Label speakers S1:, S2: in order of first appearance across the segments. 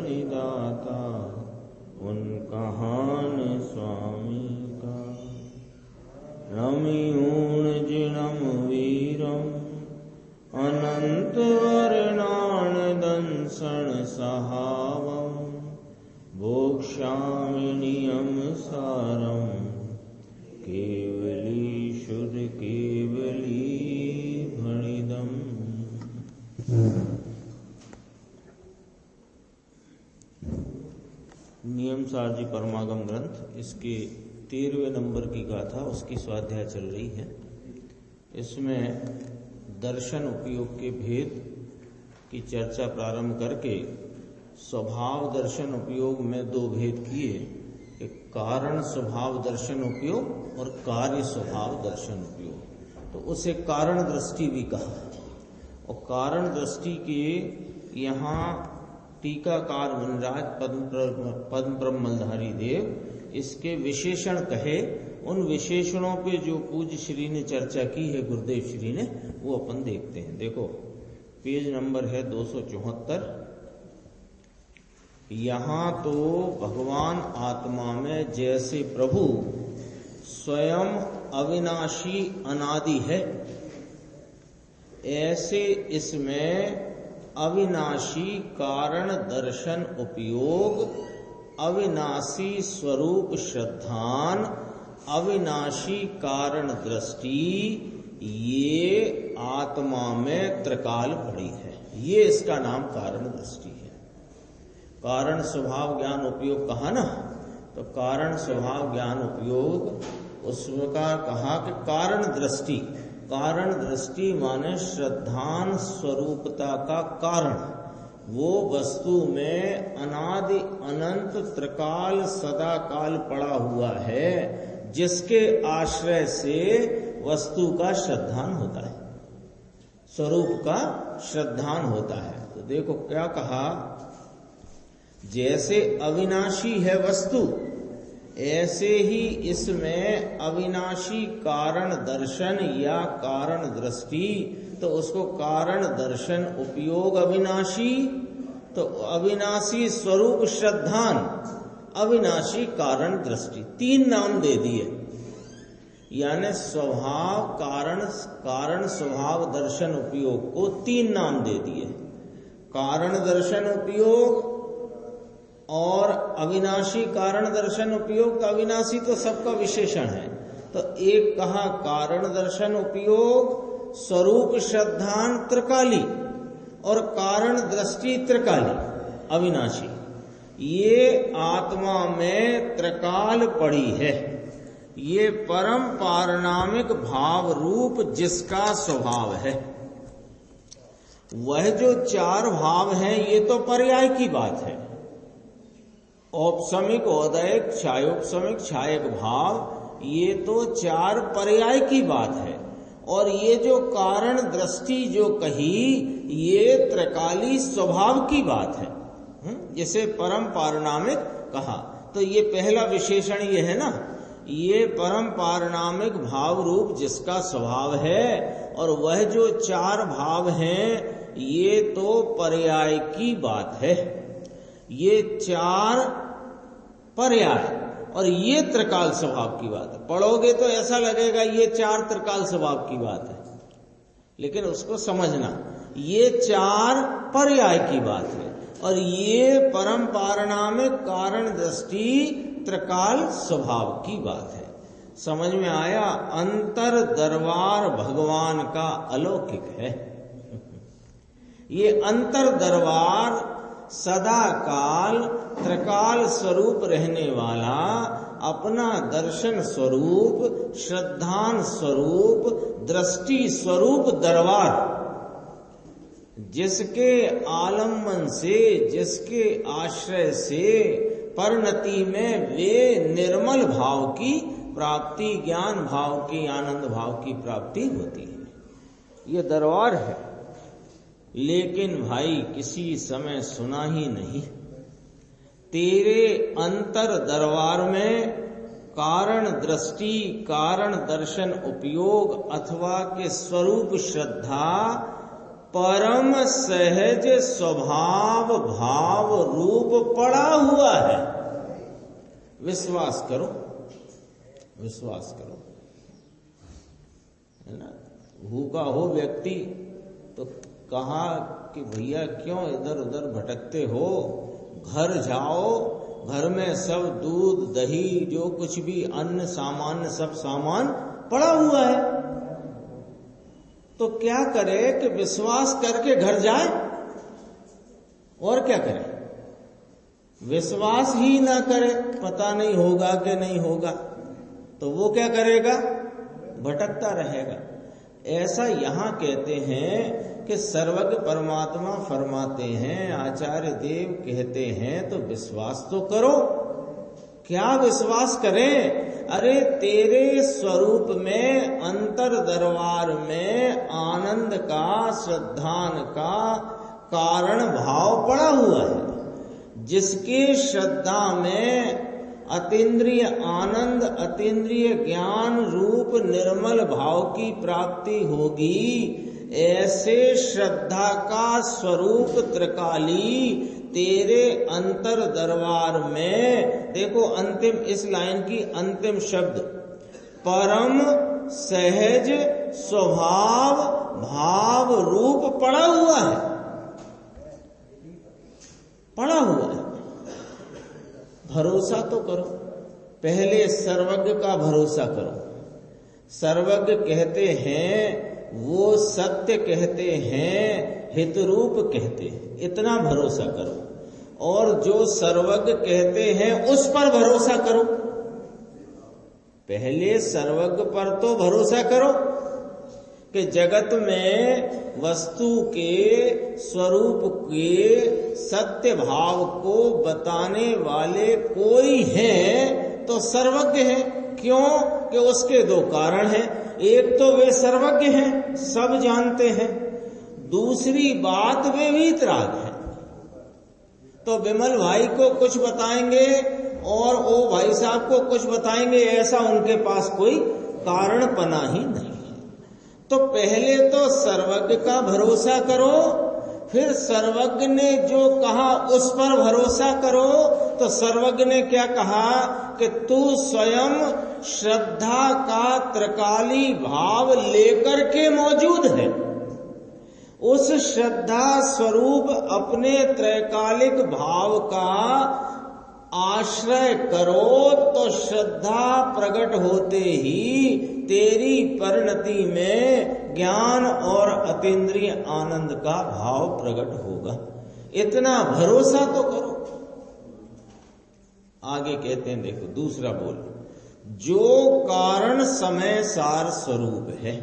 S1: निदाता उन कहान स्वामी का। नमिऊण जिणम वीरम अनंत वर्णान दंसन सहावम भोक्ष्यामि नियम सारम केवली शुद्ध केवली भणिदम। नियम सार जी परमागम ग्रंथ, इसके 13वें नंबर की गाथा, उसकी स्वाध्याय चल रही है। इसमें दर्शन उपयोग के भेद की चर्चा प्रारंभ करके स्वभाव दर्शन उपयोग में दो भेद किए, एक कारण स्वभाव दर्शन उपयोग और कार्य स्वभाव दर्शन उपयोग। तो उसे कारण दृष्टि भी कहा। और कारण दृष्टि के यहाँ टीकाकार मुनिराज पद्म ब्रह्मधारी देव इसके विशेषण कहे। उन विशेषणों पे जो पूज्य श्री ने चर्चा की है, गुरुदेव श्री ने, वो अपन देखते हैं। देखो, पेज नंबर है 274। यहाँ तो भगवान आत्मा में जैसे प्रभु स्वयं अविनाशी अनादि है, ऐसे इसमें अविनाशी कारण दर्शन उपयोग, अविनाशी स्वरूप श्रद्धान, अविनाशी कारण दृष्टि, ये आत्मा में त्रिकाल पड़ी है। ये इसका नाम कारण दृष्टि है। कारण स्वभाव ज्ञान उपयोग कहा ना, तो कारण स्वभाव ज्ञान उपयोग उसका कहा कि कारण दृष्टि। कारण दृष्टि माने श्रद्धान स्वरूपता का कारण, वो वस्तु में अनादि अनंत त्रिकाल सदा काल पड़ा हुआ है, जिसके आश्रय से वस्तु का श्रद्धान होता है, स्वरूप का श्रद्धान होता है। तो देखो क्या कहा, जैसे अविनाशी है वस्तु, ऐसे ही इसमें अविनाशी कारण दर्शन या कारण दृष्टि, तो उसको कारण दर्शन उपयोग अविनाशी, तो अविनाशी स्वरूप श्रद्धान, अविनाशी कारण दृष्टि, तीन नाम दे दिए। यानी स्वभाव कारण स्वभाव दर्शन उपयोग को तीन नाम दे दिए। कारण दर्शन उपयोग और अविनाशी कारण दर्शन उपयोग। तो अविनाशी तो सबका विशेषण है, तो एक कहा कारण दर्शन उपयोग स्वरूप श्रद्धान त्रिकाली और कारण दृष्टि त्रिकाली अविनाशी। ये आत्मा में त्रिकाल पड़ी है, ये परम पारणामिक भाव रूप जिसका स्वभाव है। वह जो चार भाव हैं, ये तो पर्याय की बात है। औपसमिक, औदयिक, छायोपसमिक, छायक भाव, ये तो चार पर्याय की बात है। और ये जो कारण दृष्टि जो कही, ये त्रिकाली स्वभाव की बात है, जिसे परम पारणामिक कहा। तो ये पहला विशेषण ये है ना, ये परम पारणामिक भाव रूप जिसका स्वभाव है। और वह जो चार भाव हैं, ये तो पर्याय की बात है। ये चार पर्याय और ये त्रिकाल स्वभाव की बात है। पढ़ोगे तो ऐसा लगेगा ये चार त्रिकाल स्वभाव की बात है, लेकिन उसको समझना, ये चार पर्याय की बात है और ये परम पारणामिक कारण दृष्टि त्रिकाल स्वभाव की बात है। समझ में आया? अंतर दरबार भगवान का अलौकिक है। ये अंतर दरबार सदा काल त्रिकाल स्वरूप रहने वाला, अपना दर्शन स्वरूप, श्रद्धान स्वरूप, दृष्टि स्वरूप दरबार, जिसके आलम्बन से, जिसके आश्रय से परिणति में वे निर्मल भाव की प्राप्ति, ज्ञान भाव की, आनंद भाव की प्राप्ति होती है। ये दरबार है। लेकिन भाई किसी समय सुना ही नहीं, तेरे अंतर दरबार में कारण दृष्टि, कारण दर्शन उपयोग अथवा के स्वरूप श्रद्धा परम सहज स्वभाव भाव रूप पड़ा हुआ है। विश्वास करो, विश्वास करो, है ना। भूखा हो व्यक्ति तो कहा कि भैया क्यों इधर उधर भटकते हो, घर जाओ, घर में सब दूध दही जो कुछ भी अन्न सामान्य सब सामान पड़ा हुआ है। तो क्या करे कि विश्वास करके घर जाए, और क्या करे। विश्वास ही ना करे, पता नहीं होगा कि नहीं होगा, तो वो क्या करेगा, भटकता रहेगा। ऐसा यहां कहते हैं कि सर्वज्ञ परमात्मा फरमाते हैं, आचार्य देव कहते हैं, तो विश्वास तो करो। क्या विश्वास करें? अरे तेरे स्वरूप में अंतर दरबार में आनंद का, श्रद्धान का कारण भाव पड़ा हुआ है। जिसके श्रद्धा में अतीन्द्रिय आनंद, अतीन्द्रिय ज्ञान रूप निर्मल भाव की प्राप्ति होगी, ऐसे श्रद्धा का स्वरूप त्रिकाली तेरे अंतर दरबार में, देखो अंतिम इस लाइन की अंतिम शब्द, परम सहज स्वभाव भाव रूप पड़ा हुआ है, पड़ा हुआ है। भरोसा तो करो, पहले सर्वज्ञ का भरोसा करो। सर्वज्ञ कहते हैं, वो सत्य कहते हैं, हितरूप कहते हैं, इतना भरोसा करो। और जो सर्वज्ञ कहते हैं उस पर भरोसा करो। पहले सर्वज्ञ पर तो भरोसा करो कि जगत में वस्तु के स्वरूप के सत्य भाव को बताने वाले कोई हैं तो सर्वज्ञ है। क्यों? कि उसके दो कारण हैं। एक तो वे सर्वज्ञ हैं, सब जानते हैं। दूसरी बात वे वीतराग हैं। तो विमल भाई को कुछ बताएंगे और ओ भाई साहब को कुछ बताएंगे, ऐसा उनके पास कोई कारण पना ही नहीं है। तो पहले तो सर्वज्ञ का भरोसा करो, फिर सर्वज्ञ ने जो कहा उस पर भरोसा करो। तो सर्वज्ञ ने क्या कहा कि तू स्वयं श्रद्धा का त्रिकाली भाव लेकर के मौजूद है। उस श्रद्धा स्वरूप अपने त्रैकालिक भाव का आश्रय करो तो श्रद्धा प्रकट होते ही तेरी परिणति में ज्ञान और अतीन्द्रिय आनंद का भाव प्रकट होगा। इतना भरोसा तो करो। आगे कहते हैं, देखो दूसरा बोल, जो कारण समय सार स्वरूप है,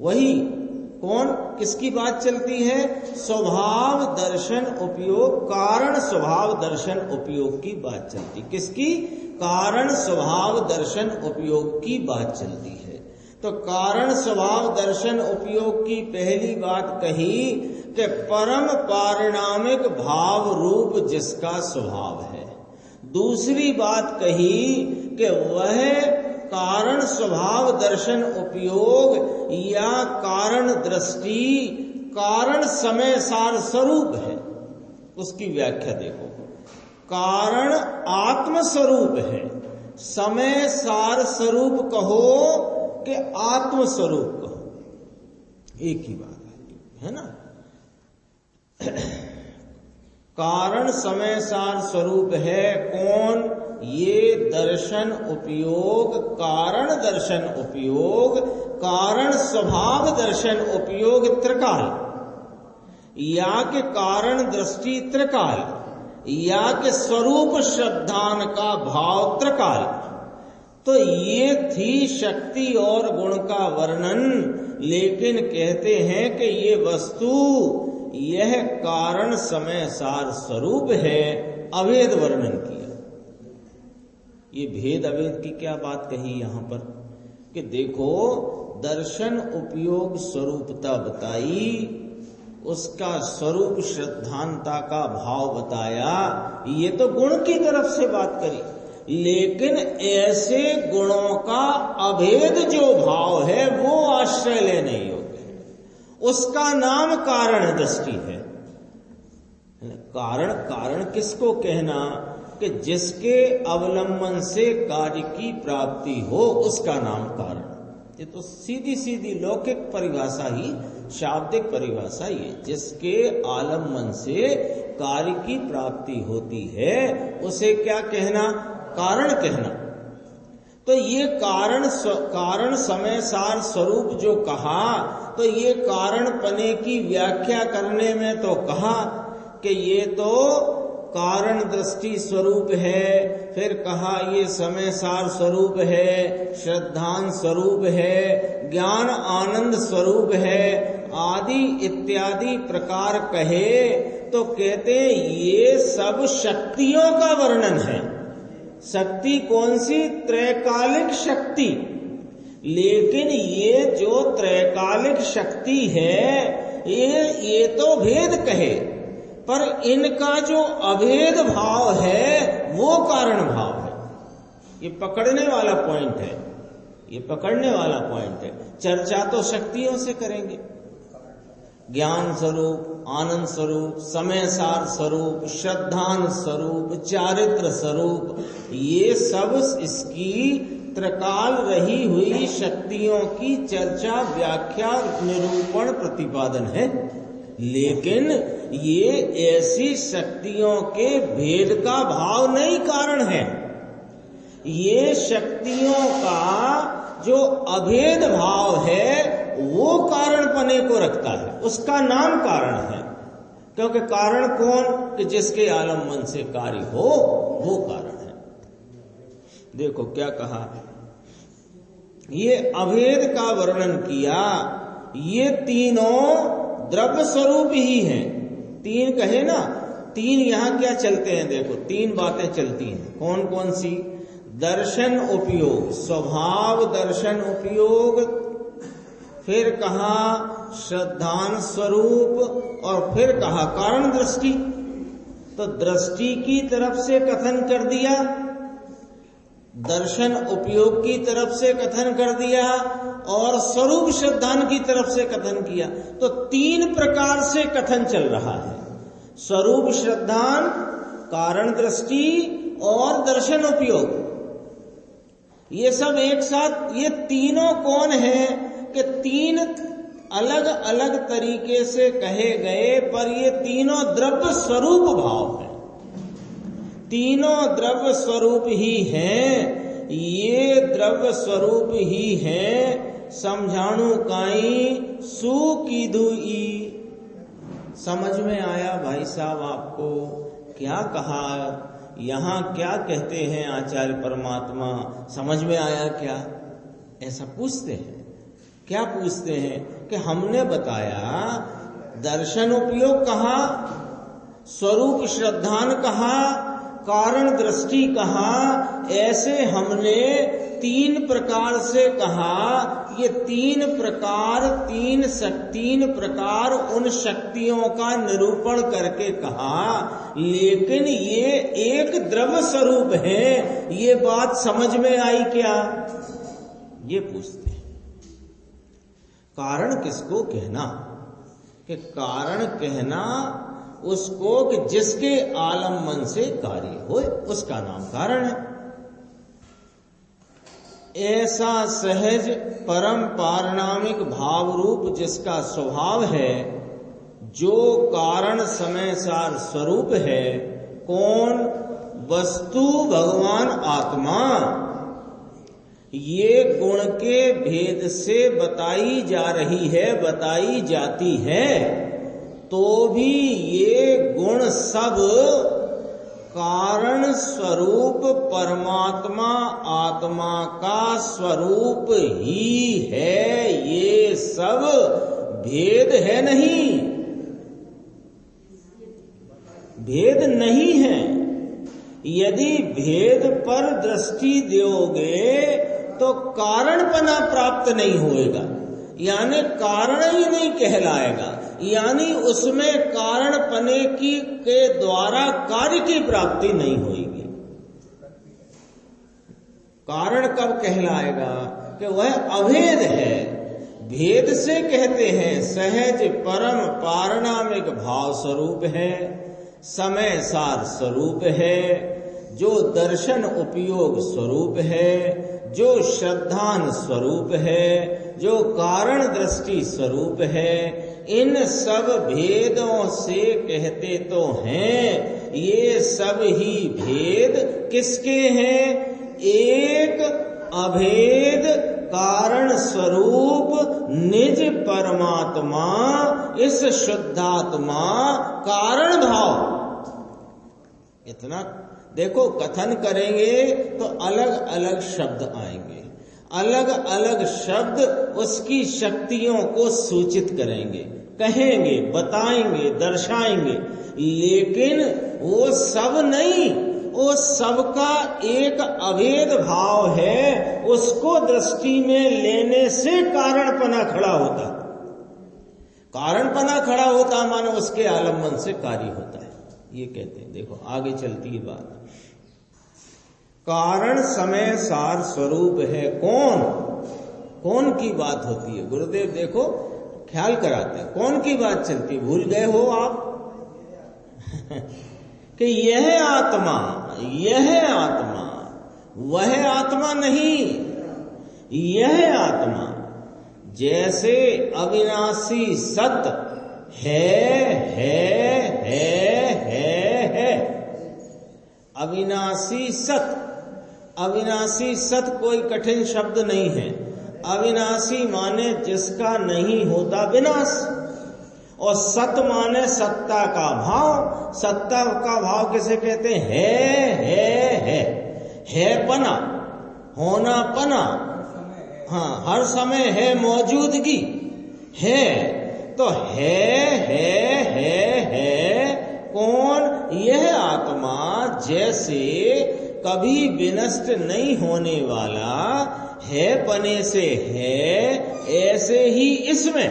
S1: वही कौन, किसकी बात चलती है? स्वभाव दर्शन उपयोग, कारण स्वभाव दर्शन उपयोग की बात चलती। किसकी? कारण स्वभाव दर्शन उपयोग की बात चलती है। तो कारण स्वभाव दर्शन उपयोग की पहली बात कही कि परम पारिणामिक भाव रूप जिसका स्वभाव है। दूसरी बात कही कि वह कारण स्वभाव दर्शन उपयोग या कारण दृष्टि कारण समय सार स्वरूप है। उसकी व्याख्या देखो, कारण आत्म स्वरूप है, समय सार स्वरूप कहो कि आत्म स्वरूप कहो, एक ही बात है ना। कारण समय सार स्वरूप है कौन? ये दर्शन उपयोग, कारण दर्शन उपयोग, कारण स्वभाव दर्शन उपयोग त्रिकाल, या के कारण दृष्टि त्रिकाल, या के स्वरूप श्रद्धान का भाव त्रिकाल। तो ये थी शक्ति और गुण का वर्णन। लेकिन कहते हैं कि ये वस्तु, यह कारण समय सार स्वरूप है, अभेद वर्णन किया। ये भेद अभेद की क्या बात कही यहां पर कि देखो, दर्शन उपयोग स्वरूपता बताई, उसका स्वरूप श्रद्धांता का भाव बताया, ये तो गुण की तरफ से बात करी। लेकिन ऐसे गुणों का अभेद जो भाव है वो आश्रय लेने योग्य है। उसका नाम कारण दृष्टि है। कारण किसको कहना कि जिसके अवलंबन से कार्य की प्राप्ति हो, उसका नाम कारण। ये तो सीधी सीधी लौकिक परिभाषा ही, शाब्दिक परिभाषा ही है। जिसके आलम्बन से कार्य की प्राप्ति होती है उसे क्या कहना? कारण कहना। तो ये कारण समय सार स्वरूप जो कहा, तो ये कारण पने की व्याख्या करने में तो कहा कि ये तो कारण दृष्टि स्वरूप है, फिर कहा ये समय सार स्वरूप है, श्रद्धान स्वरूप है, ज्ञान आनंद स्वरूप है, आदि इत्यादि प्रकार कहे तो कहते ये सब शक्तियों का वर्णन है। शक्ति कौन सी? त्रैकालिक शक्ति। लेकिन ये जो त्रैकालिक शक्ति है ये तो भेद कहे, पर इनका जो अभेद भाव है वो कारण भाव है। ये पकड़ने वाला पॉइंट है, ये पकड़ने वाला पॉइंट है। चर्चा तो शक्तियों से करेंगे, ज्ञान स्वरूप, आनंद स्वरूप, समय सार स्वरूप, श्रद्धान स्वरूप, चारित्र स्वरूप, ये सब इसकी त्रिकाल रही हुई शक्तियों की चर्चा, व्याख्या, निरूपण, प्रतिपादन है। लेकिन ये ऐसी शक्तियों के भेद का भाव नहीं कारण है। ये शक्तियों का जो अभेद भाव है वो कारण पने को रखता है, उसका नाम कारण है। क्योंकि कारण कौन? कि जिसके आलम्बन से कार्य हो वो कारण है। देखो क्या कहा, ये अभेद का वर्णन किया। ये तीनों द्रव्य स्वरूप ही हैं। तीन कहे ना, तीन यहां क्या चलते हैं? देखो तीन बातें चलती हैं। कौन कौन सी? दर्शन उपयोग, स्वभाव दर्शन उपयोग, फिर कहा श्रद्धान स्वरूप, और फिर कहा कारण दृष्टि। तो दृष्टि की तरफ से कथन कर दिया, दर्शन उपयोग की तरफ से कथन कर दिया, और स्वरूप श्रद्धान की तरफ से कथन किया। तो तीन प्रकार से कथन चल रहा है। स्वरूप श्रद्धान, कारण दृष्टि और दर्शन उपयोग, ये सब एक साथ। ये तीनों कौन है? कि तीन अलग अलग तरीके से कहे गए, पर ये तीनों द्रव्य स्वरूप भाव है। तीनों द्रव्य स्वरूप ही हैं। ये द्रव्य स्वरूप ही हैं। समझाणु काई सु की दुई। समझ में आया भाई साहब आपको क्या कहा? यहाँ क्या कहते हैं आचार्य परमात्मा? समझ में आया क्या? ऐसा पूछते हैं। क्या पूछते हैं? कि हमने बताया दर्शन उपयोग कहा, स्वरूप श्रद्धान कहा, कारण दृष्टि कहा, ऐसे हमने तीन प्रकार से कहा। ये तीन प्रकार उन शक्तियों का निरूपण करके कहा। लेकिन ये एक द्रव्य स्वरूप है। ये बात समझ में आई क्या? ये पूछते हैं। कारण किसको कहना? कि कारण कहना उसको कि जिसके आलम्बन से कार्य हो, उसका नाम कारण है। ऐसा सहज परम पारणामिक भाव रूप जिसका स्वभाव है, जो कारण समय सार स्वरूप है। कौन? वस्तु भगवान आत्मा। ये गुण के भेद से बताई जा रही है, बताई जाती है, तो भी ये गुण सब कारण स्वरूप परमात्मा आत्मा का स्वरूप ही है। ये सब भेद है नहीं, भेद नहीं है। यदि भेद पर दृष्टि दोगे तो कारणपना प्राप्त नहीं होएगा, यानी कारण ही नहीं कहलाएगा, यानी उसमें कारणपने की के द्वारा कार्य की प्राप्ति नहीं होगी। कारण कब कहलाएगा? कि वह अभेद है। भेद से कहते हैं सहज परम पारणामिक भाव स्वरूप है, समय सार स्वरूप है, जो दर्शन उपयोग स्वरूप है, जो श्रद्धान स्वरूप है, जो कारण दृष्टि स्वरूप है। इन सब भेदों से कहते तो हैं, ये सब ही भेद किसके हैं? एक अभेद कारण स्वरूप निज परमात्मा, इस शुद्धात्मा कारण भाव। इतना देखो, कथन करेंगे तो अलग अलग शब्द आएंगे, अलग अलग शब्द उसकी शक्तियों को सूचित करेंगे, कहेंगे, बताएंगे, दर्शाएंगे, लेकिन वो सब नहीं, वो सबका एक अभेद भाव है। उसको दृष्टि में लेने से कारणपना खड़ा होता, कारणपना खड़ा होता माने उसके आलम्बन से कार्य होता है, ये कहते हैं। देखो आगे चलती है बात। कारण समय सार स्वरूप है। कौन? कौन की बात होती है? गुरुदेव देखो ख्याल कराते हैं, कौन की बात चलती है? भूल गए हो आप कि यह आत्मा, यह आत्मा, वह आत्मा नहीं, यह आत्मा जैसे अविनाशी सत्य है। अविनाशी सत्य, अविनाशी सत्य कोई कठिन शब्द नहीं है। अविनाशी माने जिसका नहीं होता विनाश, और सत्य माने सत्ता का भाव। सत्ता का भाव किसे कहते हैं? है पना, होना पना, हाँ, हर समय है मौजूदगी है। तो है कौन? यह आत्मा जैसे कभी विनष्ट नहीं होने वाला है, पने से है, ऐसे ही इसमें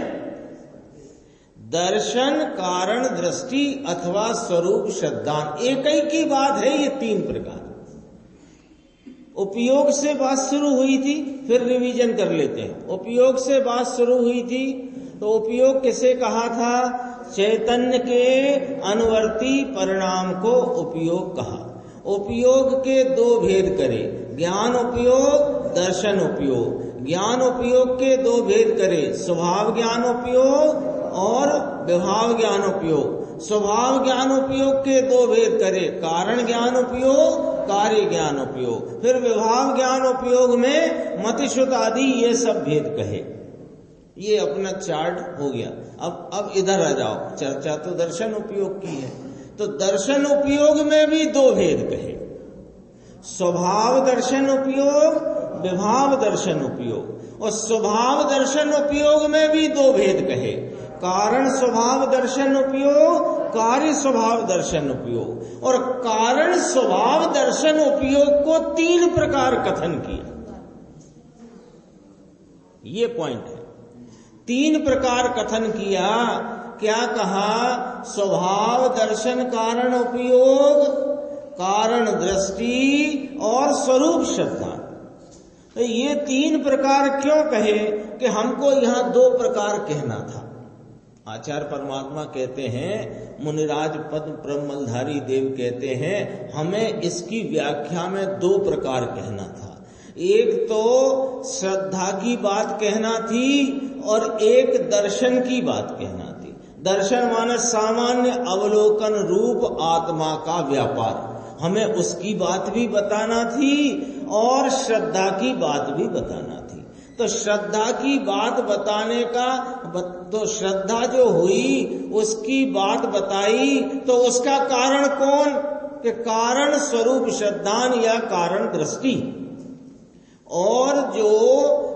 S1: दर्शन कारण दृष्टि अथवा स्वरूप श्रद्धान एक ही की बात है। ये तीन प्रकार। उपयोग से बात शुरू हुई थी, फिर रिवीजन कर लेते हैं। उपयोग से बात शुरू हुई थी तो उपयोग किसे कहा था? चैतन्य के अनुवर्ती परिणाम को उपयोग कहा। उपयोग के दो भेद करे, ज्ञान उपयोग, दर्शन उपयोग। ज्ञान उपयोग के दो भेद करे, स्वभाव ज्ञान उपयोग और विभाव ज्ञान उपयोग। स्वभाव ज्ञान उपयोग के दो भेद करे, कारण ज्ञान उपयोग, कार्य ज्ञान उपयोग। फिर विभाव ज्ञान उपयोग में मतिश्रुत आदि ये सब भेद कहे। ये अपना चार्ट हो गया। अब इधर आ जाओ, चर्चा तो दर्शन उपयोग की है, तो दर्शन उपयोग में भी दो भेद कहे, स्वभाव दर्शन उपयोग, विभाव दर्शन उपयोग। और स्वभाव दर्शन उपयोग में भी दो भेद कहे, कारण स्वभाव दर्शन उपयोग, कार्य स्वभाव दर्शन उपयोग। और कारण स्वभाव दर्शन उपयोग को तीन प्रकार कथन किया। ये पॉइंट है, तीन प्रकार कथन किया। क्या कहा? स्वभाव दर्शन कारण उपयोग, कारण दृष्टि और स्वरूप श्रद्धा। तो ये तीन प्रकार क्यों कहे? कि हमको यहां दो प्रकार कहना था। आचार्य परमात्मा कहते हैं, मुनिराज पद्म ब्रह्मधारी देव कहते हैं, हमें इसकी व्याख्या में दो प्रकार कहना था। एक तो श्रद्धा की बात कहना थी और एक दर्शन की बात कहना थी। दर्शन माने सामान्य अवलोकन रूप आत्मा का व्यापार, हमें उसकी बात भी बताना थी और श्रद्धा की बात भी बताना थी। तो श्रद्धा की बात बताने का, तो श्रद्धा जो हुई उसकी बात बताई, तो उसका कारण कौन? कि कारण स्वरूप श्रद्धान या कारण दृष्टि। और जो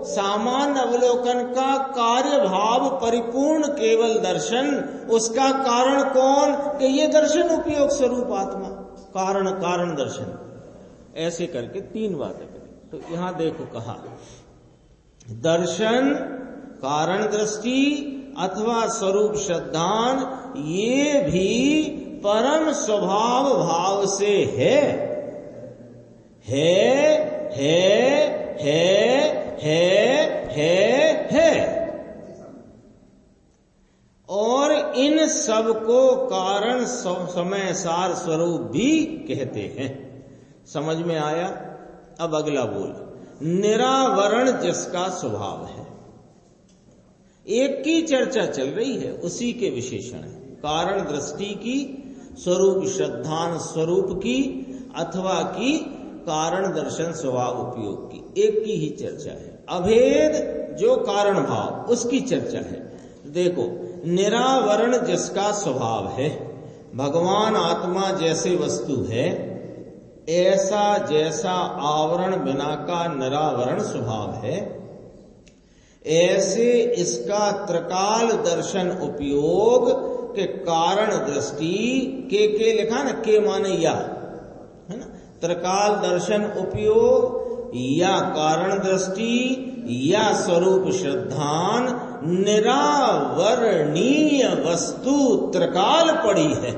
S1: सामान्य अवलोकन का कार्य भाव परिपूर्ण केवल दर्शन, उसका कारण कौन? कि ये दर्शन उपयोग स्वरूप आत्मा, कारण कारण दर्शन। ऐसे करके तीन बातें करें। तो यहां देखो कहा, दर्शन, कारण दृष्टि अथवा स्वरूप श्रद्धान, ये भी परम स्वभाव भाव से है। सबको कारण समय सार स्वरूप भी कहते हैं। समझ में आया? अब अगला बोल, निरावरण जिसका स्वभाव है। एक की चर्चा चल रही है, उसी के विशेषण है। कारण दृष्टि की, स्वरूप श्रद्धान स्वरूप की, अथवा की कारण दर्शन स्वभाव उपयोग की, एक की ही चर्चा है। अभेद जो कारण भाव, उसकी चर्चा है। देखो, निरावरण जिसका स्वभाव है, भगवान आत्मा जैसे वस्तु है, ऐसा जैसा आवरण बिना का निरावरण स्वभाव है, ऐसे इसका त्रिकाल दर्शन उपयोग के कारण दृष्टि, के लिखा ना, के माने या, है ना, त्रिकाल दर्शन उपयोग या कारण दृष्टि या स्वरूप श्रद्धान निरावरणीय वस्तु त्रिकाल पड़ी है।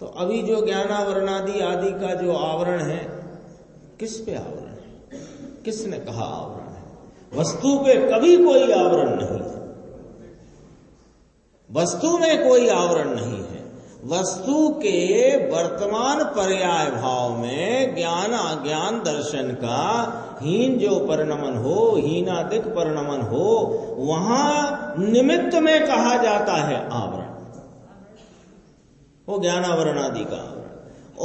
S1: तो अभी जो ज्ञानावरणादि आदि का जो आवरण है, किस पे आवरण है? किसने कहा आवरण है? वस्तु पे कभी कोई आवरण नहीं है। वस्तु में कोई आवरण नहीं है। वस्तु के वर्तमान पर्याय भाव में ज्ञान अज्ञान दर्शन का हीन जो परिणमन हो, हीनादिक परिणमन हो, वहां निमित्त में कहा जाता है आवरण, वो ज्ञानावरणादि का आवरण।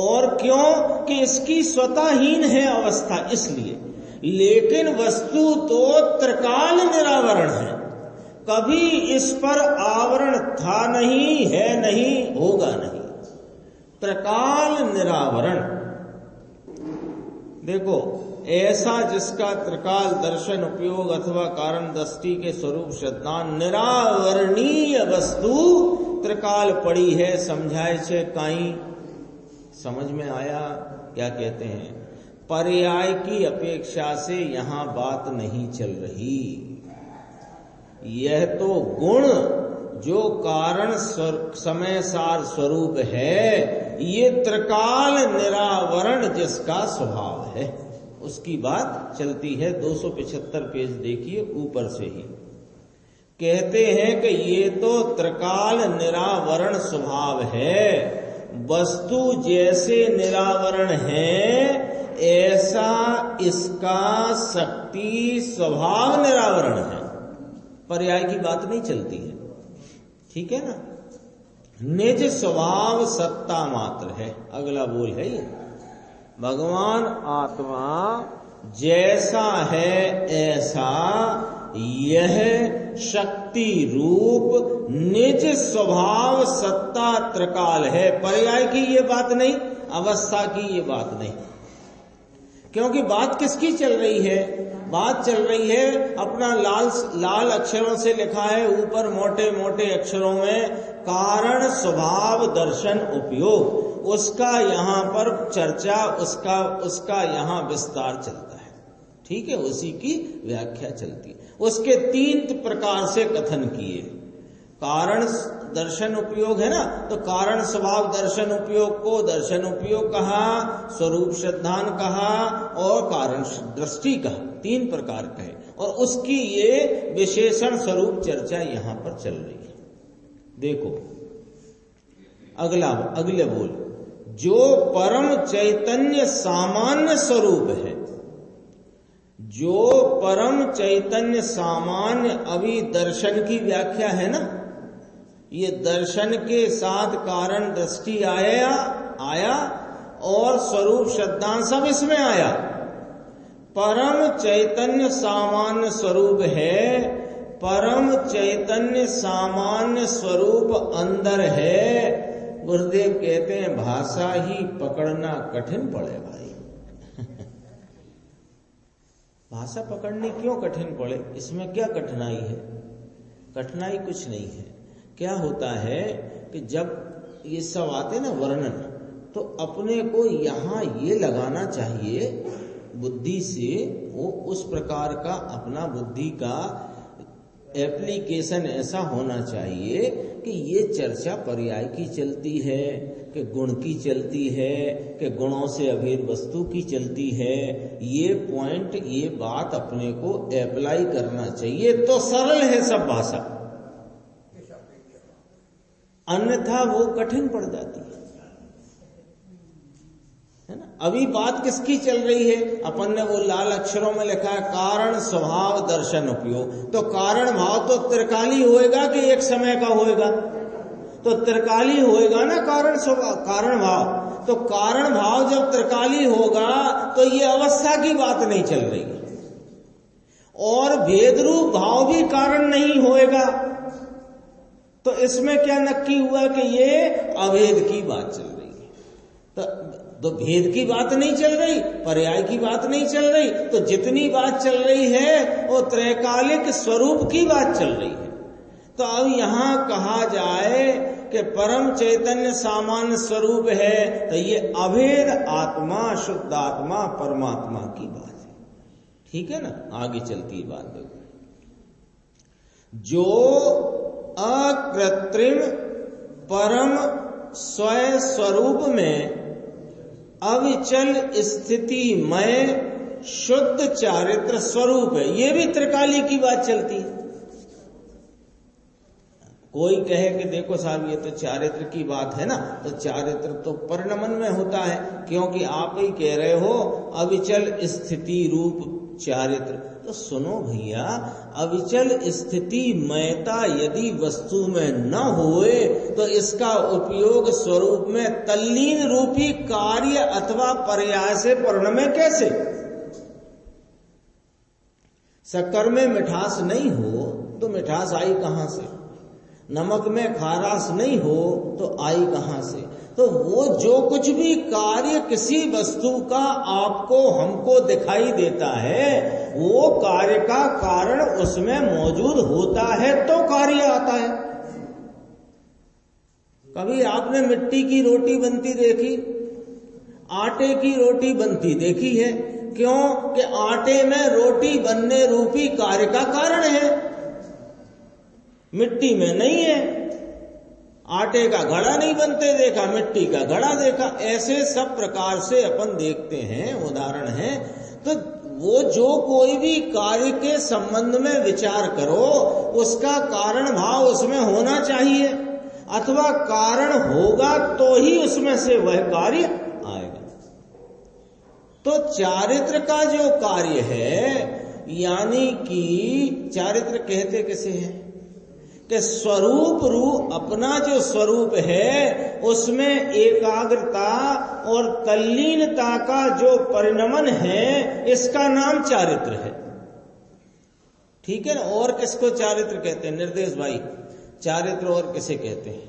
S1: और क्यों कि इसकी स्वतःहीन है अवस्था, इसलिए। लेकिन वस्तु तो त्रिकाल निरावरण है, कभी इस पर आवरण था नहीं, है नहीं, होगा नहीं। त्रिकाल निरावरण। देखो, ऐसा जिसका त्रिकाल दर्शन उपयोग अथवा कारण दृष्टि के स्वरूप श्रद्धा निरावरणीय वस्तु त्रिकाल पड़ी है, समझाए छे काई। समझ में आया क्या कहते हैं? पर्याय की अपेक्षा से यहां बात नहीं चल रही। यह तो गुण जो कारण समय सार स्वरूप है, ये त्रिकाल निरावरण जिसका स्वभाव है, उसकी बात चलती है। 275 पेज देखिए, ऊपर से ही कहते हैं कि ये तो त्रिकाल निरावरण स्वभाव है। वस्तु जैसे निरावरण है, ऐसा इसका शक्ति स्वभाव निरावरण है। पर्याय की बात नहीं चलती है, ठीक है ना। निज स्वभाव सत्ता मात्र है। अगला बोल है ये, भगवान आत्मा जैसा है ऐसा यह शक्ति रूप निज स्वभाव सत्ता त्रिकाल है। पर्याय की ये बात नहीं, अवस्था की ये बात नहीं। क्योंकि बात किसकी चल रही है? बात चल रही है, अपना लाल अक्षरों से लिखा है ऊपर मोटे मोटे अक्षरों में, कारण स्वभाव दर्शन उपयोग। उसका यहाँ पर चर्चा, उसका यहाँ विस्तार चलता है, ठीक है, उसी की व्याख्या चलती है। उसके 3 प्रकार से कथन किए। कारण दर्शन उपयोग है ना, तो कारण स्वभाव दर्शन उपयोग को दर्शन उपयोग कहा, स्वरूप श्रद्धान कहा और कारण दृष्टि कहा। 3 प्रकार कहे, और उसकी ये विशेषण स्वरूप चर्चा यहां पर चल रही है। देखो अगले बोल, जो परम चैतन्य सामान्य स्वरूप है, जो परम चैतन्य सामान्य, अभी दर्शन की व्याख्या है ना, ये दर्शन के साथ कारण दृष्टि आया और स्वरूप श्रद्धान सब इसमें आया। परम चैतन्य सामान्य स्वरूप है, परम चैतन्य सामान्य स्वरूप अंदर है। गुरुदेव कहते हैं भाषा ही पकड़ना कठिन पड़े भाई। भाषा पकड़नी क्यों कठिन पड़े? इसमें क्या कठिनाई है? कठिनाई कुछ नहीं है। क्या होता है कि जब ये सब आते ना वर्णन, तो अपने को यहाँ ये लगाना चाहिए बुद्धि से, वो उस प्रकार का अपना बुद्धि का एप्लीकेशन ऐसा होना चाहिए कि ये चर्चा पर्याय की चलती है, कि गुण की चलती है, कि गुणों से अभेद वस्तु की चलती है। ये पॉइंट, ये बात अपने को अप्लाई करना चाहिए, तो सरल है सब भाषा। अन्यथा वो कठिन पड़ जाती है ना। अभी बात किसकी चल रही है? अपन ने वो लाल अक्षरों में लिखा है कारण स्वभाव दर्शन उपयोग। तो कारण भाव तो त्रिकाली होएगा कि एक समय का होएगा? तो त्रिकाली होएगा ना कारण स्वभाव कारण भाव। तो कारण भाव जब त्रिकाली होगा तो ये अवस्था की बात नहीं चल रही है। और भेद रूप भाव भी कारण नहीं होएगा। तो इसमें क्या नक्की हुआ कि ये अभेद की बात चल रही है। तो भेद की बात नहीं चल रही, पर्याय की बात नहीं चल रही। तो जितनी बात चल रही है वो त्रैकालिक स्वरूप की बात चल रही है। तो अब यहां कहा जाए कि परम चैतन्य सामान्य स्वरूप है, तो ये अभेद आत्मा, शुद्ध आत्मा, परमात्मा की बात है। ठीक है ना। आगे चलती बात देखो। जो अकृत्रिम परम स्वयं स्वरूप में अविचल स्थितिमय शुद्ध चारित्र स्वरूप है, ये भी त्रिकाली की बात चलती है। कोई कहे कि देखो साहब ये तो चारित्र की बात है ना, तो चारित्र तो परिणमन में होता है, क्योंकि आप ही कह रहे हो अविचल स्थिति रूप चारित्र। तो सुनो भैया, अविचल स्थिति मयता यदि वस्तु में न होए तो इसका उपयोग स्वरूप में तल्लीन रूपी कार्य अथवा पर्याय से परिणमे कैसे? शक्कर में मिठास नहीं हो तो मिठास आई कहां से? नमक में खारास नहीं हो तो आई कहां से? तो वो जो कुछ भी कार्य किसी वस्तु का आपको हमको दिखाई देता है, वो कार्य का कारण उसमें मौजूद होता है तो कार्य आता है। कभी आपने मिट्टी की रोटी बनती देखी? आटे की रोटी बनती देखी है? क्यों कि आटे में रोटी बनने रूपी कार्य का कारण है, मिट्टी में नहीं है। आटे का घड़ा नहीं बनते देखा, मिट्टी का घड़ा देखा। ऐसे सब प्रकार से अपन देखते हैं, उदाहरण है। तो वो जो कोई भी कार्य के संबंध में विचार करो, उसका कारण भाव उसमें होना चाहिए, अथवा कारण होगा तो ही उसमें से वह कार्य आएगा। तो चारित्र का जो कार्य है, यानी कि चारित्र कहते किसे हैं कि स्वरूप रूप, अपना जो स्वरूप है उसमें एकाग्रता और तल्लीनता का जो परिणमन है, इसका नाम चारित्र है। ठीक है ना। और किसको चारित्र कहते हैं निर्देश भाई? चारित्र और किसे कहते हैं?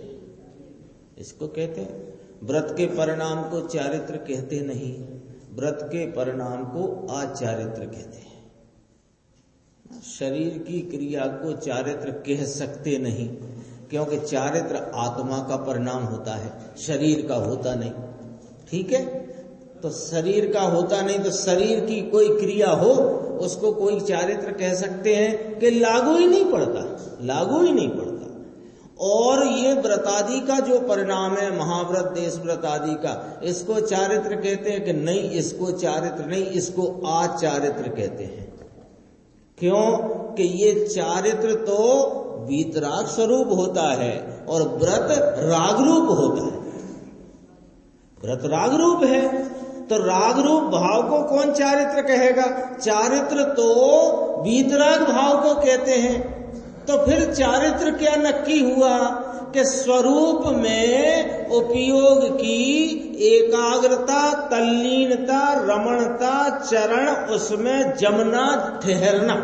S1: इसको कहते हैं व्रत के परिणाम को चारित्र कहते नहीं, व्रत के परिणाम को आचारित्र कहते हैं। शरीर की क्रिया को चारित्र कह सकते नहीं, क्योंकि चारित्र आत्मा का परिणाम होता है, शरीर का होता नहीं। ठीक है। तो शरीर का होता नहीं, तो शरीर की कोई क्रिया हो उसको कोई चारित्र कह सकते हैं कि लागू ही नहीं पड़ता, लागू ही नहीं पड़ता। और ये व्रत आदि का जो परिणाम है, महाव्रत, देश व्रत आदि का, इसको चारित्र कहते हैं कि नहीं? इसको चारित्र नहीं, इसको आचारित्र कहते हैं। क्यों कि ये चारित्र तो वीतराग स्वरूप होता है और व्रत राग रूप होता है। व्रत राग रूप है, तो राग रूप भाव को कौन चारित्र कहेगा? चारित्र तो वीतराग भाव को कहते हैं। तो फिर चारित्र क्या नक्की हुआ कि स्वरूप में उपयोग की एकाग्रता, तल्लीनता, रमणता, चरण, उसमें जमना, ठहरना,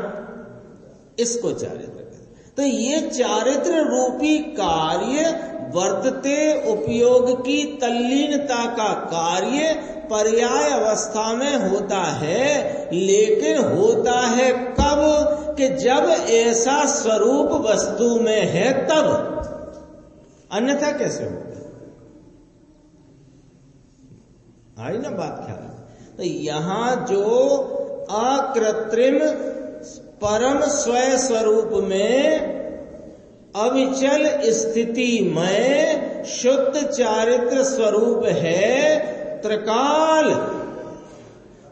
S1: इसको चारित्र कहते हैं। तो ये चारित्र रूपी कार्य वर्तते उपयोग की तल्लीनता का कार्य पर्याय अवस्था में होता है, लेकिन होता है कब? कि जब ऐसा स्वरूप वस्तु में है तब, अन्यथा कैसे होगा? आई ना बात ख्याल? तो यहां जो अकृत्रिम परम स्वयं स्वरूप में अविचल स्थिति में शुद्ध चारित्र स्वरूप है त्रिकाल,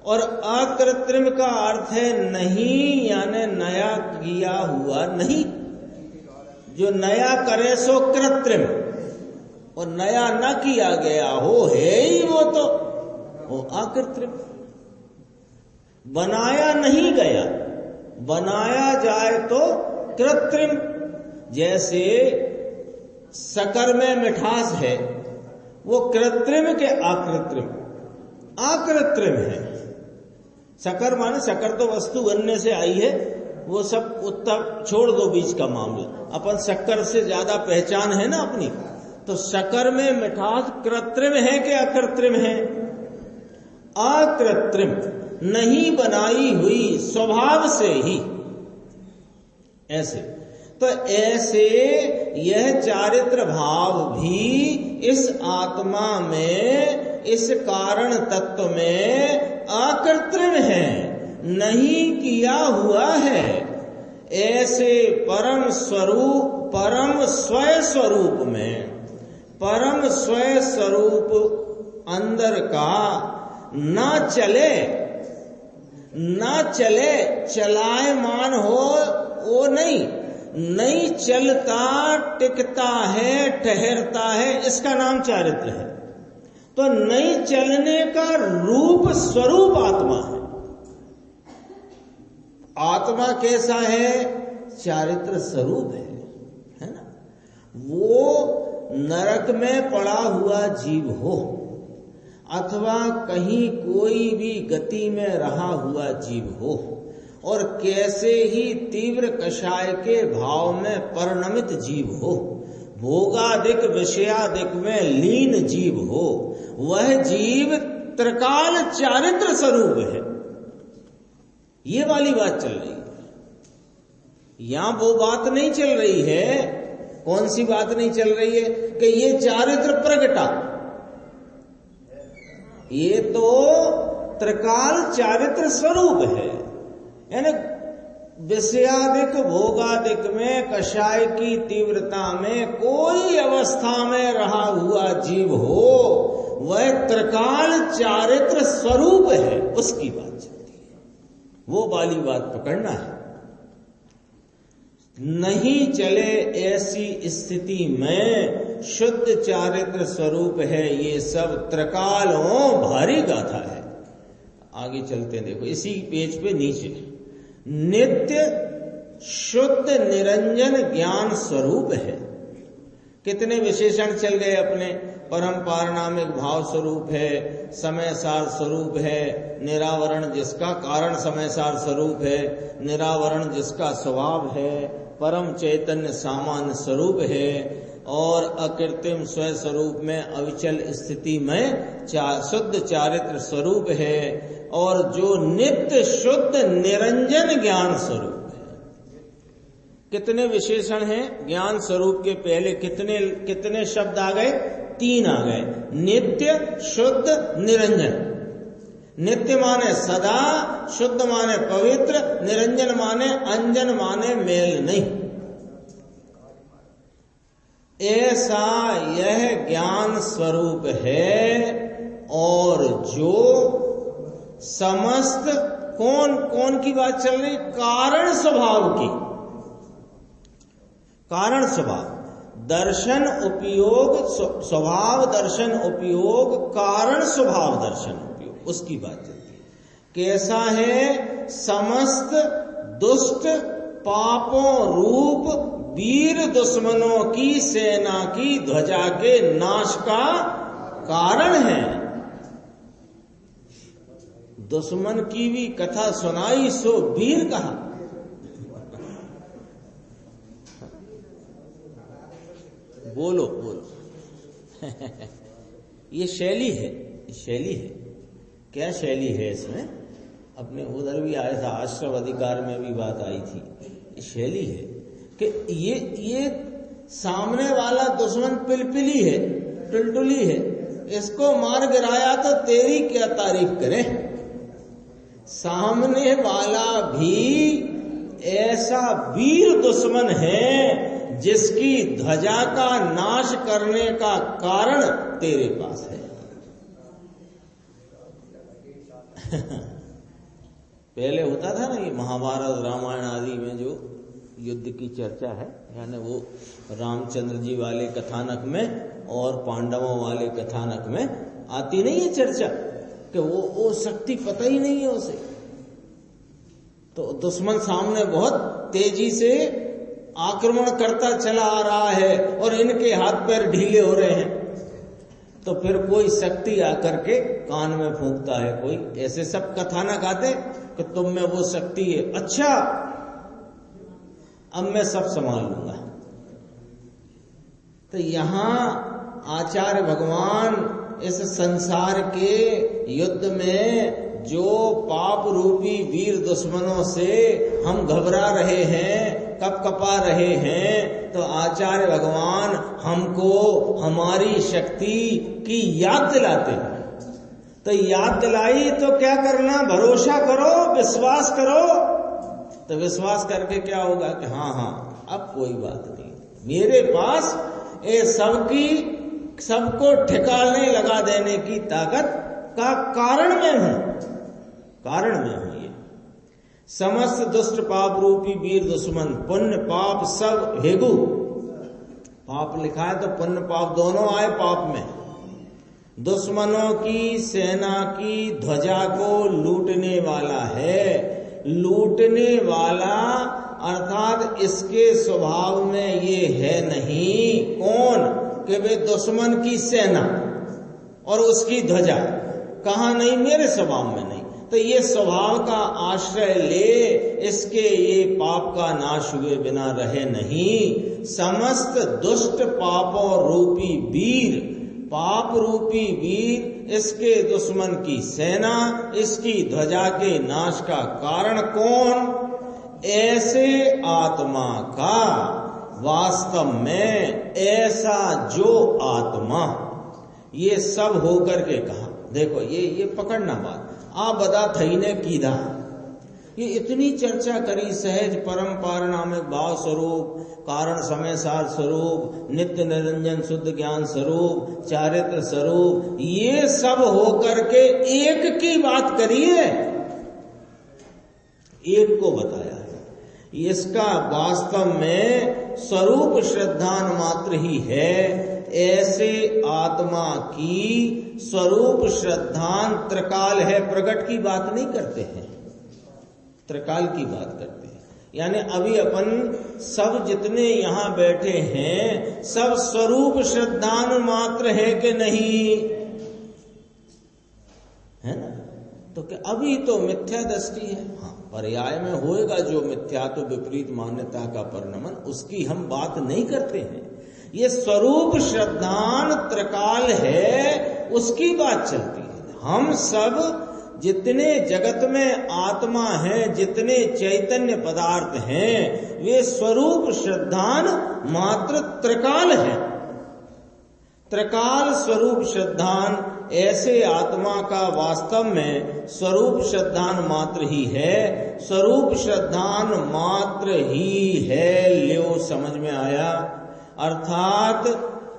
S1: और अकृत्रिम का अर्थ है नहीं, यानी नया किया हुआ नहीं। जो नया करे सो कृत्रिम, और नया न किया गया हो, है ही वो अकृत्रिम। बनाया नहीं गया, बनाया जाए तो कृत्रिम। जैसे शक्कर में मिठास है, वो कृत्रिम के अकृत्रिम? अकृत्रिम है। शक्कर माने शक्कर तो वस्तु बनने से आई है, वो सब उत्तर छोड़ दो बीच का मामला। अपन शक्कर से ज्यादा पहचान है ना अपनी, तो शक्कर में मिठास कृत्रिम है कि अकृत्रिम है? अकृत्रिम, नहीं बनाई हुई, स्वभाव से ही ऐसे। तो ऐसे यह चारित्र भाव भी इस आत्मा में, इस कारण तत्व में अकृत्रिम है, नहीं किया हुआ है। ऐसे परम स्वरूप, परम स्वय स्वरूप में, परम स्वय स्वरूप अंदर का ना चले, ना चले, चलायमान हो वो नहीं चलता, टिकता है, ठहरता है, इसका नाम चारित्र है। तो नहीं चलने का रूप स्वरूप आत्मा है। आत्मा कैसा है? चारित्र स्वरूप है ना? वो नरक में पड़ा हुआ जीव हो अथवा कहीं कोई भी गति में रहा हुआ जीव हो, और कैसे ही तीव्र कषाय के भाव में परिणमित जीव हो, भोगादिक विषयादिक में लीन जीव हो, वह जीव त्रिकाल चारित्र स्वरूप है। ये वाली बात चल रही है। यहां वो बात नहीं चल रही है। कौन सी बात नहीं चल रही है? कि ये चारित्र प्रगटा, ये तो त्रिकाल चारित्र स्वरूप है। यानी विषयादिक भोगादिक में, कषाय की तीव्रता में, कोई अवस्था में रहा हुआ जीव हो, वह त्रिकाल चारित्र स्वरूप है, उसकी बात चलती है। वो वाली बात पकड़ना है। नहीं चले ऐसी स्थिति में शुद्ध चारित्र स्वरूप है। ये सब त्रिकालों भारी गाथा है। आगे चलते हैं, देखो इसी पेज पे नीचे, नित्य शुद्ध निरंजन ज्ञान स्वरूप है। कितने विशेषण चल गए अपने। परम पारनामिक भाव स्वरूप है, समय सार स्वरूप है, निरावरण जिसका कारण समय सार स्वरूप है, निरावरण जिसका स्वभाव है, परम चैतन्य सामान्य स्वरूप है, और अकृत्रिम स्वय स्वरूप में अविचल स्थिति में शुद्ध चारित्र स्वरूप है, और जो नित्य शुद्ध निरंजन ज्ञान स्वरूप है। कितने विशेषण हैं ज्ञान स्वरूप के? पहले कितने शब्द आ गए? 3 आ गए। नित्य, शुद्ध, निरंजन। नित्य माने सदा, शुद्ध माने पवित्र, निरंजन माने अंजन माने मेल नहीं। ऐसा यह ज्ञान स्वरूप है। और जो समस्त कौन की बात चल रही? कारण स्वभाव की। कारण स्वभाव, दर्शन उपयोग, स्वभाव दर्शन उपयोग, कारण स्वभाव दर्शन उपयोग, उसकी बात चलती है। कैसा है? समस्त दुष्ट पापों रूप वीर दुश्मनों की सेना की ध्वजा के नाश का कारण है। दुश्मन की भी कथा सुनाई सो वीर कहा। बोलो ये शैली है, शैली है। क्या शैली है इसमें? अपने उधर भी आया था, आश्रम अधिकार में भी बात आई थी। शैली है कि ये सामने वाला दुश्मन पिलपिली है, टुलटुली है, इसको मार गिराया तो तेरी क्या तारीफ करें। सामने वाला भी ऐसा वीर दुश्मन है जिसकी ध्वजा का नाश करने का कारण तेरे पास है। पहले होता था ना ये महाभारत रामायण आदि में जो युद्ध की चर्चा है, यानी वो रामचंद्र जी वाले कथानक में और पांडवों वाले कथानक में आती नहीं है चर्चा कि वो शक्ति पता ही नहीं है उसे। तो दुश्मन सामने बहुत तेजी से आक्रमण करता चला आ रहा है और इनके हाथ पैर ढीले हो रहे हैं, तो फिर कोई शक्ति आकर के कान में फूंकता है, कोई ऐसे सब कथानक आते कि तुम में वो शक्ति है, अच्छा अब मैं सब संभाल लूंगा। तो यहां आचार्य भगवान इस संसार के युद्ध में जो पाप रूपी वीर दुश्मनों से हम घबरा रहे हैं, कपकपा रहे हैं, तो आचार्य भगवान हमको हमारी शक्ति की याद दिलाते हैं। तो याद दिलाई तो क्या करना, भरोसा करो, विश्वास करो। तो विश्वास करके क्या होगा कि हाँ अब कोई बात नहीं, मेरे पास ये सबको ठिकाने लगा देने की ताकत का कारण मैं हूं। ये समस्त दुष्ट पाप रूपी वीर दुश्मन, पुण्य पाप सब हेगु, पाप लिखा है तो पुण्य पाप दोनों आए पाप में, दुश्मनों की सेना की ध्वजा को लूटने वाला है। लूटने वाला अर्थात इसके स्वभाव में ये है नहीं, कौन कि वे दुश्मन की सेना और उसकी ध्वजा, कहा नहीं, मेरे स्वभाव में नहीं। तो ये स्वभाव का आश्रय ले, इसके ये पाप का नाश हुए बिना रहे नहीं। समस्त दुष्ट पापों रूपी वीर, पाप रूपी वीर, इसके दुश्मन की सेना, इसकी ध्वजा के नाश का कारण कौन? ऐसे आत्मा का, वास्तव में ऐसा जो आत्मा, ये सब होकर के कहा। देखो ये पकड़ना बात, आ बदा थई ने कीधा, ये इतनी चर्चा करी, सहज परम पारणामिक भाव स्वरूप, कारण समय सार स्वरूप, नित्य निरंजन शुद्ध ज्ञान स्वरूप, चारित्र स्वरूप, ये सब होकर के एक की बात करी है, एक को बताया है। इसका वास्तव में स्वरूप श्रद्धान मात्र ही है। ऐसे आत्मा की स्वरूप श्रद्धान त्रिकाल है, प्रकट की बात नहीं करते हैं, त्रिकाल की बात करते हैं। यानी अभी अपन सब जितने यहाँ बैठे हैं सब स्वरूप श्रद्धान मात्र है कि नहीं, है ना? तो क्या अभी तो मिथ्या दृष्टि है, हाँ पर्याय में होएगा जो मिथ्या तो विपरीत मान्यता का परिणमन, उसकी हम बात नहीं करते हैं। ये स्वरूप श्रद्धान त्रिकाल है, उसकी बात चलती है। हम सब जितने जगत में आत्मा हैं, जितने चैतन्य पदार्थ हैं, वे स्वरूप श्रद्धान मात्र त्रिकाल है। त्रिकाल स्वरूप श्रद्धान ऐसे आत्मा का वास्तव में स्वरूप श्रद्धान मात्र ही है, स्वरूप श्रद्धान मात्र ही है। लियो समझ में आया? अर्थात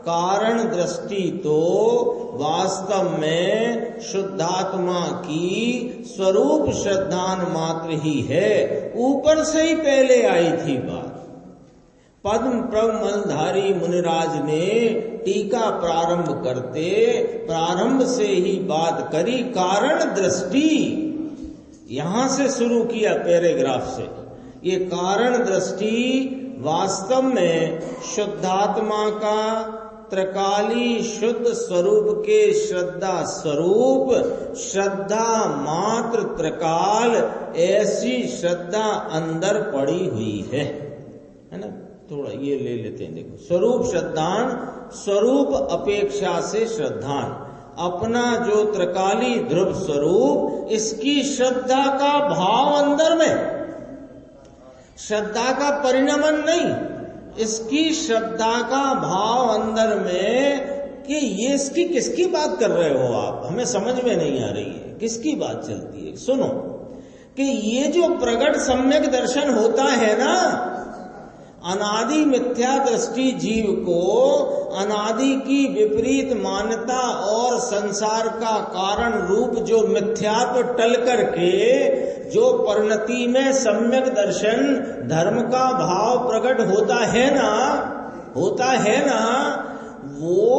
S1: कारण दृष्टि तो वास्तव में शुद्धात्मा की स्वरूप श्रद्धान मात्र ही है, ऊपर से ही पहले आई थी बात। पद्म प्रभ मलधारी मुनिराज ने टीका प्रारंभ करते प्रारंभ से ही बात करी, कारण दृष्टि यहां से शुरू किया पैराग्राफ से। ये कारण दृष्टि वास्तव में शुद्धात्मा का त्रिकाली शुद्ध स्वरूप के श्रद्धा स्वरूप, श्रद्धा मात्र त्रिकाल, ऐसी श्रद्धा अंदर पड़ी हुई है ना? थोड़ा ये ले लेते हैं, देखो स्वरूप श्रद्धान, स्वरूप अपेक्षा से श्रद्धान, अपना जो त्रिकाली ध्रुव स्वरूप, इसकी श्रद्धा का भाव अंदर में, श्रद्धा का परिणमन नहीं, इसकी श्रद्धा का भाव अंदर में कि ये इसकी किसकी बात कर रहे हो आप, हमें समझ में नहीं आ रही है, किसकी बात चलती है। सुनो कि ये जो प्रगट सम्यक दर्शन होता है ना, अनादि मिथ्या दृष्टि जीव को अनादि की विपरीत मान्यता और संसार का कारण रूप जो मिथ्यात्व टल करके जो परिणति में सम्यक दर्शन धर्म का भाव प्रकट होता है ना, वो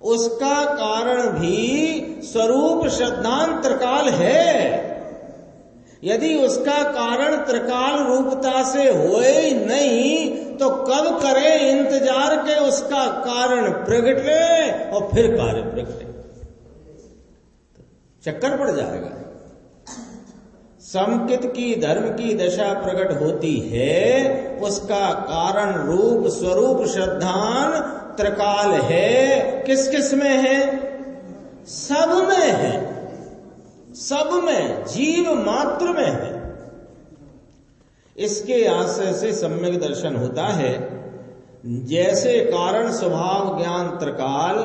S1: उसका कारण भी स्वरूप श्रद्धांतरकाल है। यदि उसका कारण त्रिकाल रूपता से होए नहीं तो कब करे इंतजार के उसका कारण प्रगटे और फिर कार्य प्रगटे, चक्कर पड़ जाएगा। समकित की धर्म की दशा प्रकट होती है, उसका कारण रूप स्वरूप श्रद्धान त्रिकाल है। किस किस में है? सब में है, सब में, जीव मात्र में है। इसके आश्रय से सम्यक दर्शन होता है। जैसे कारण स्वभाव ज्ञान त्रिकाल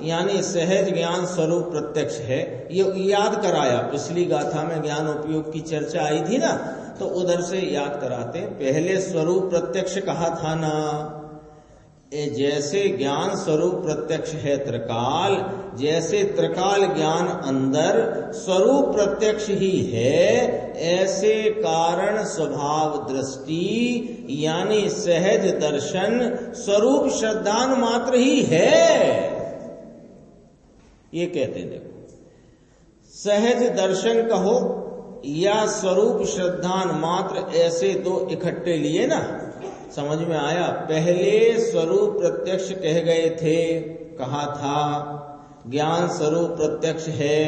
S1: यानी सहज ज्ञान स्वरूप प्रत्यक्ष है, ये याद कराया। पिछली गाथा में ज्ञान उपयोग की चर्चा आई थी ना, तो उधर से याद कराते। पहले स्वरूप प्रत्यक्ष कहा था ना, जैसे ज्ञान स्वरूप प्रत्यक्ष है त्रिकाल, जैसे त्रिकाल ज्ञान अंदर स्वरूप प्रत्यक्ष ही है, ऐसे कारण स्वभाव दृष्टि यानी सहज दर्शन स्वरूप श्रद्धान मात्र ही है। ये कहते हैं, देखो, सहज दर्शन कहो या स्वरूप श्रद्धान मात्र, ऐसे दो इकट्ठे लिए ना, समझ में आया। पहले स्वरूप प्रत्यक्ष कह गए थे, कहा था ज्ञान स्वरूप प्रत्यक्ष है,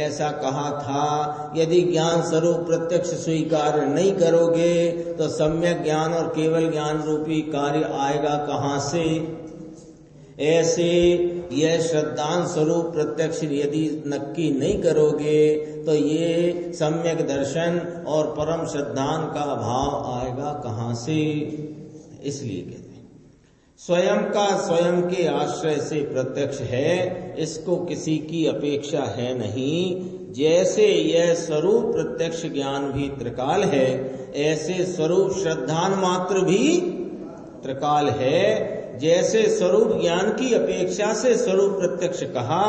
S1: ऐसा कहा था। यदि ज्ञान स्वरूप प्रत्यक्ष स्वीकार नहीं करोगे तो सम्यक ज्ञान और केवल ज्ञान रूपी कार्य आएगा कहां से? ऐसे यह श्रद्धान स्वरूप प्रत्यक्ष यदि नक्की नहीं करोगे तो ये सम्यक दर्शन और परम श्रद्धान का भाव आएगा कहां से? इसलिए कहते हैं स्वयं का स्वयं के आश्रय से प्रत्यक्ष है, इसको किसी की अपेक्षा है नहीं। जैसे यह स्वरूप प्रत्यक्ष ज्ञान भी त्रिकाल है, ऐसे स्वरूप श्रद्धान मात्र भी त्रिकाल है। जैसे स्वरूप ज्ञान की अपेक्षा से स्वरूप प्रत्यक्ष कहा,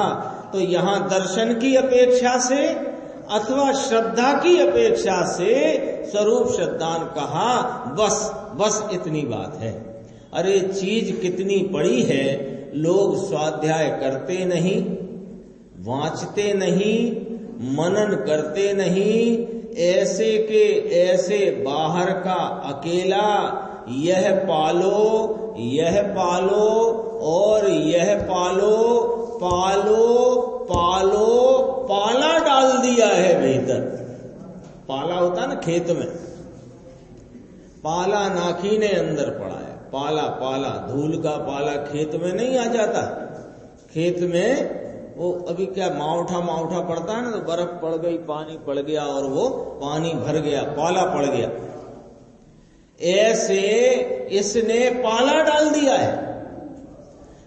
S1: तो यहाँ दर्शन की अपेक्षा से अथवा श्रद्धा की अपेक्षा से स्वरूप श्रद्धान कहा। बस इतनी बात है। अरे चीज कितनी बड़ी है, लोग स्वाध्याय करते नहीं, वांचते नहीं, मनन करते नहीं, ऐसे के ऐसे बाहर का अकेला यह पालो और यह पालो पाला डाल दिया है भीतर। पाला होता है ना खेत में, पाला नाखी ने अंदर पड़ा है। पाला धूल का पाला खेत में नहीं आ जाता। खेत में वो अभी क्या मावठा पड़ता है ना, तो बर्फ पड़ गई, पानी पड़ गया और वो पानी भर गया, पाला पड़ गया। ऐसे इसने पाला डाल दिया है।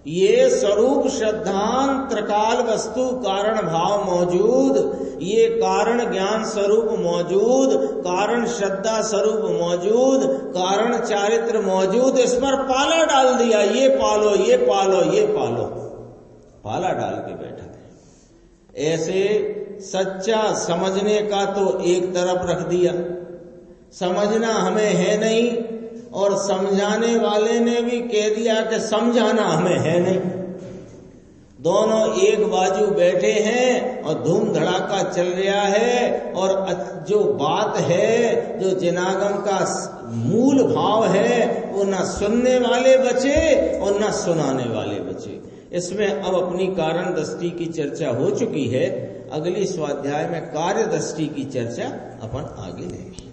S1: ये स्वरूप श्रद्धान त्रिकाल वस्तु कारण भाव मौजूद, ये कारण ज्ञान स्वरूप मौजूद, कारण श्रद्धा स्वरूप मौजूद, कारण चारित्र मौजूद, इस पर पाला डाल दिया। ये पालो पाला डाल के बैठा है। ऐसे सच्चा समझने का तो एक तरफ रख दिया, समझना हमें है नहीं, और समझाने वाले ने भी कह दिया कि समझाना हमें है नहीं। दोनों एक बाजू बैठे हैं और धूम धड़ाका चल रहा है, और जो बात है, जो जिनागम का मूल भाव है, वो न सुनने वाले बचे और न सुनाने वाले बचे। इसमें अब अपनी कारण दृष्टि की चर्चा हो चुकी है। अगली स्वाध्याय में कार्य दृष्टि की चर्चा अपन आगे लेंगे।